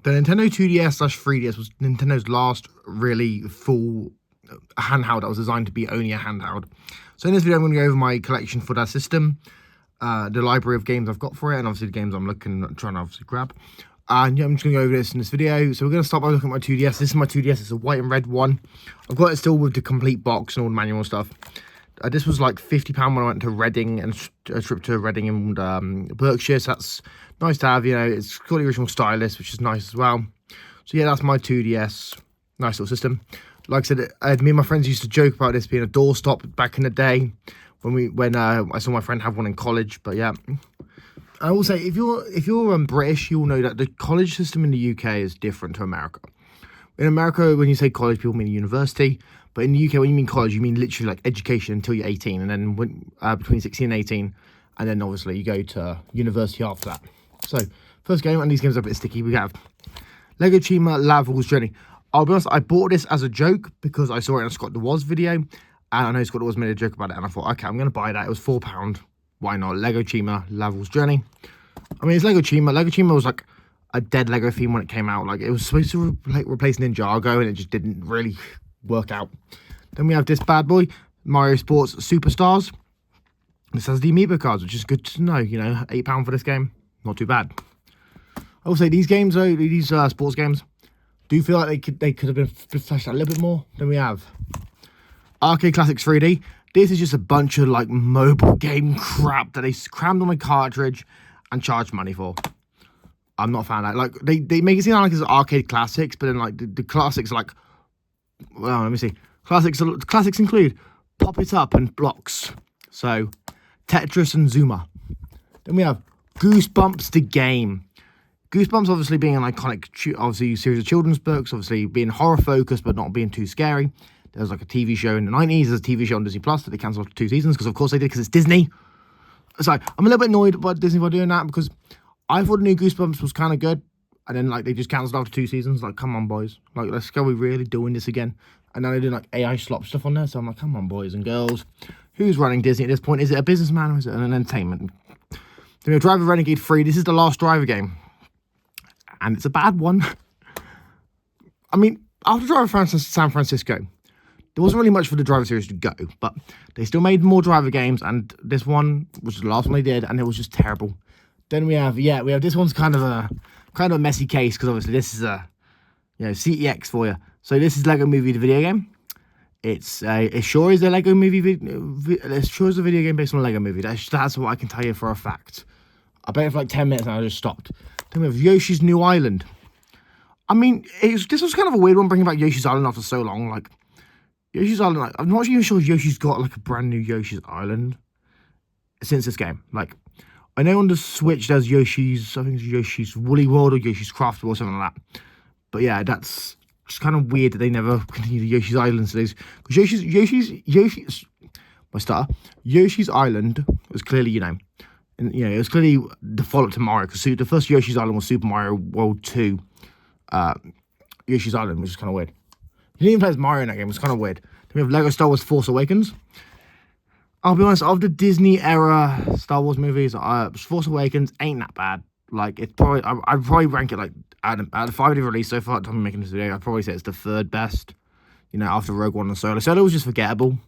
The Nintendo 2DS/3DS was Nintendo's last really full handheld that was designed to be only a handheld. So in this video, I'm going to go over my collection for that system, the library of games I've got for it, and obviously the games I'm trying to obviously grab. And yeah, I'm just going to go over this in this video. So we're going to start by looking at my 2DS. This is my 2DS. It's a white and red one. I've got it still with the complete box and all the manual stuff. This was like £50 when I went to Reading and a trip to Reading and Berkshire. So that's nice to have, you know. It's got the original stylus, which is nice as well. So yeah, that's my 2DS. Nice little system. Like I said, me and my friends used to joke about this being a doorstop back in the day when I saw my friend have one in college. But yeah, I will say if you're British, you'll know that the college system in the UK is different to America. In America, when you say college, people mean university. But in the UK, when you mean college, you mean literally like education until you're 18, and then between 16 and 18, and then obviously you go to university after that. So first game, and these games are a bit sticky. We have Lego Chima Laval's Journey. I'll be honest, I bought this as a joke because I saw it in a Scott the Woz video, and I know Scott the Woz made a joke about it, and I thought, okay, I'm going to buy that. It was £4. Why not? Lego Chima Laval's Journey. I mean, it's Lego Chima. Lego Chima was like a dead Lego theme when it came out. Like, it was supposed to replace Ninjago, and it just didn't really work out. Then we have this bad boy, Mario Sports Superstars. This has the amiibo cards, which is good to know. You know, £8 for this game, not too bad. I will say these games though, these sports games, do feel like they could have been fleshed out a little bit more than we have. Arcade Classics 3D. This is just a bunch of like mobile game crap that they crammed on a cartridge and charged money for. I'm not a fan of that. Like they make it seem like it's arcade classics, but then like the classics are like, well, let me see. Classics include Pop It Up and Blocks. So Tetris and Zuma. Then we have Goosebumps the game. Goosebumps obviously being an iconic series of children's books, obviously being horror focused but not being too scary. There was like a TV show in the 90s, there's a TV show on Disney Plus that they cancelled after 2 seasons, because of course they did, because it's Disney. So I'm a little bit annoyed about Disney for doing that, because I thought the new Goosebumps was kind of good, and then like they just cancelled after 2 seasons. Like, come on boys, like let's go, we really doing this again? And now they're doing like AI slop stuff on there, so I'm like, come on boys and girls, who's running Disney at this point? Is it a businessman or is it an entertainment? Then we have Driver Renegade 3. This is the last Driver game, and it's a bad one. I mean, after Driver San Francisco, there wasn't really much for the Driver series to go, but they still made more Driver games, and this one was the last one they did, and it was just terrible. Then we have this one's kind of a messy case, because obviously this is a, you know, CEX for you. So this is Lego Movie, the video game. It sure is a Lego Movie. It sure is a video game based on a Lego Movie. That's what I can tell you for a fact. I bet it for like 10 minutes and I just stopped. Then we have Yoshi's New Island. I mean, this was kind of a weird one, bringing back Yoshi's Island after so long. Like, Yoshi's Island, like, I'm not even sure Yoshi's got like a brand new Yoshi's Island since this game. Like, I know on the Switch there's Yoshi's, I think it's Yoshi's Woolly World or Yoshi's Craft or something like that. But yeah, that's just kind of weird that they never continue the Yoshi's Island series. Because Yoshi's Island was clearly, you know, it was clearly the follow-up to Mario. Because the first Yoshi's Island was Super Mario World 2. Yoshi's Island, which is kind of weird. He didn't even play as Mario in that game. It was kind of weird. Then we have Lego Star Wars Force Awakens. I'll be honest, of the Disney era Star Wars movies, Force Awakens ain't that bad. Like, it's probably, I'd probably rank it like out of 5 they've released so far at the time of making this video. I'd probably say it's the 3rd best. You know, after Rogue One and Solo. Solo was just forgettable.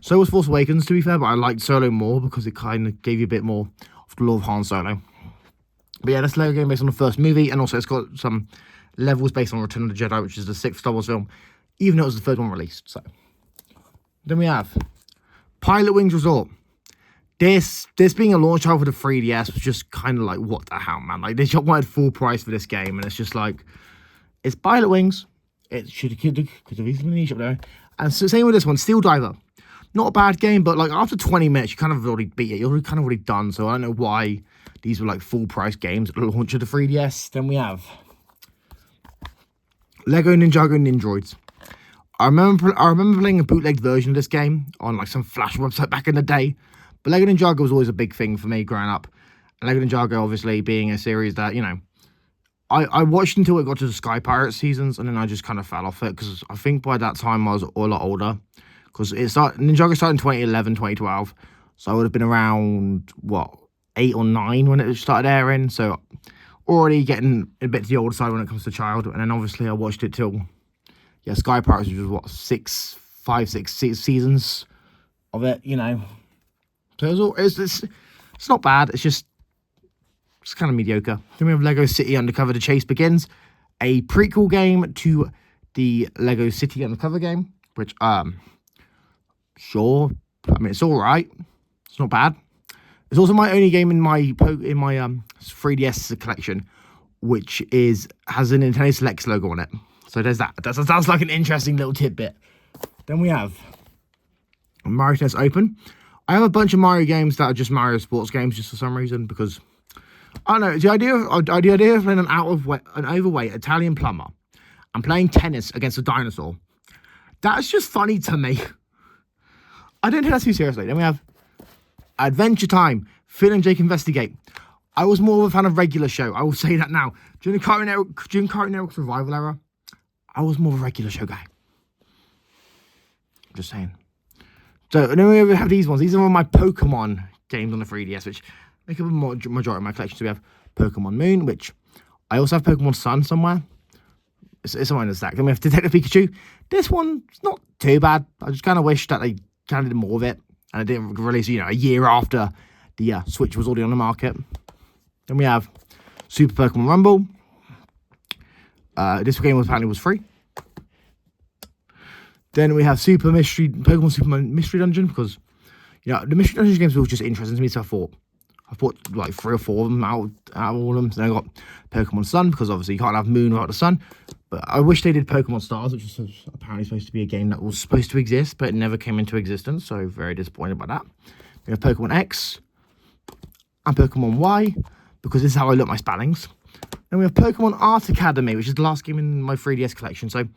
So was Force Awakens, to be fair, but I liked Solo more because it kind of gave you a bit more of the lore of Han Solo. But yeah, that's a Lego game based on the first movie, and also it's got some levels based on Return of the Jedi, which is the 6th Star Wars film, even though it was the 3rd one released. So then we have Pilot Wings Resort. This being a launch title for the 3DS was just kind of like, what the hell, man? Like, they just wanted full price for this game, and it's just like, it's Pilot Wings. It could have easily been eShop there. And so same with this one, Steel Diver. Not a bad game, but like after 20 minutes, you kind of already beat it. You're kind of already done. So I don't know why these were like full price games at the launch of the 3DS. Then we have Lego Ninjago Nindroids. I remember playing a bootlegged version of this game on like some Flash website back in the day. But Lego Ninjago was always a big thing for me growing up. And Lego Ninjago obviously being a series that, you know, I watched until it got to the Sky Pirates seasons, and then I just kind of fell off it, because I think by that time I was a lot older. Because Ninjago started in 2011, 2012. So I would have been around, what, 8 or 9 when it started airing. So already getting a bit to the older side when it comes to Child. And then obviously I watched it till, Sky Pirates, which was what, 6 seasons of it, you know. So it's not bad. It's kind of mediocre. Then we have Lego City Undercover: The Chase Begins, a prequel game to the Lego City Undercover game, which sure, I mean, it's all right. It's not bad. It's also my only game in my 3DS collection, which has a Nintendo Selects logo on it. So there's that. That's like an interesting little tidbit. Then we have Mario Tennis Open. I have a bunch of Mario games that are just Mario sports games, just for some reason, because I don't know, the idea of playing an overweight Italian plumber and playing tennis against a dinosaur, that's just funny to me. I don't take that too seriously. Then we have Adventure Time, Phil and Jake Investigate. I was more of a fan of Regular Show. I will say that now. During Cartoon Network's revival era, I was more of a Regular Show guy. Just saying. So then we have these ones. These are all my Pokemon games on the 3DS, which make up a majority of my collection. So we have Pokemon Moon, which I also have Pokemon Sun somewhere. It's somewhere in the stack. Then we have Detective Pikachu. This one's not too bad. I just kind of wish that they kind of did more of it, and it didn't release, a year after the Switch was already on the market. Then we have Super Pokemon Rumble. This game apparently was free. Then we have Pokemon Super Mystery Dungeon, because the Mystery Dungeon games were just interesting to me, so I bought like 3 or 4 of them out of all of them. So then I got Pokemon Sun, because obviously you can't have Moon without the Sun. But I wish they did Pokemon Stars, which was apparently supposed to be a game that was supposed to exist, but it never came into existence. So very disappointed by that. We have Pokemon X and Pokemon Y, because this is how I look my spellings. Then we have Pokemon Art Academy, which is the last game in my 3DS collection. So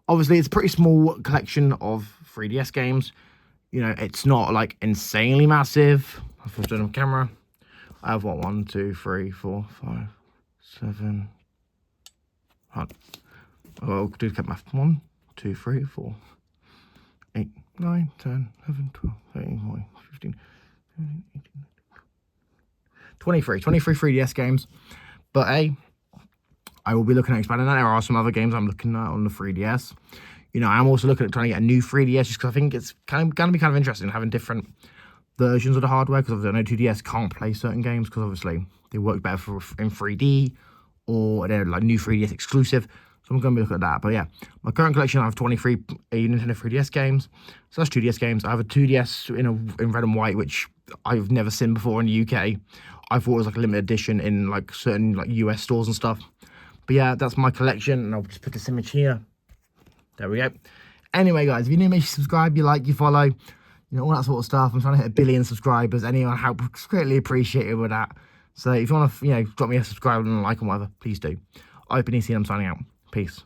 obviously it's a pretty small collection of 3DS games. It's not like insanely massive. I've put it on camera. I have 1, 2, 3, 4, 5, 7. I'll do the math. 1, 2, 3, 4, 8, 9, 10, 11, 12, 13, 14, 15, 17, 18, 23 3DS games. But I will be looking at expanding that. There are some other games I'm looking at on the 3DS. I'm also looking at trying to get a new 3DS, just because I think it's going to be kind of interesting having different versions of the hardware, because I know 2DS can't play certain games, because obviously they work better in 3D, or they're like new 3DS exclusive. So I'm going to be looking at that. But yeah, my current collection, I have 23 Nintendo 3DS games. So that's 2DS games. I have a 2DS in red and white, which I've never seen before in the UK. I thought it was like a limited edition in like certain like US stores and stuff. But yeah, that's my collection, and I'll just put this image here. There we go. Anyway, guys, if you're new, make sure you subscribe, you like, you follow, all that sort of stuff. I'm trying to hit 1 billion subscribers. Anyone help, greatly appreciated with that. So if you want to, drop me a subscribe and a like and whatever, please do. I've been EC, I'm signing out. Peace.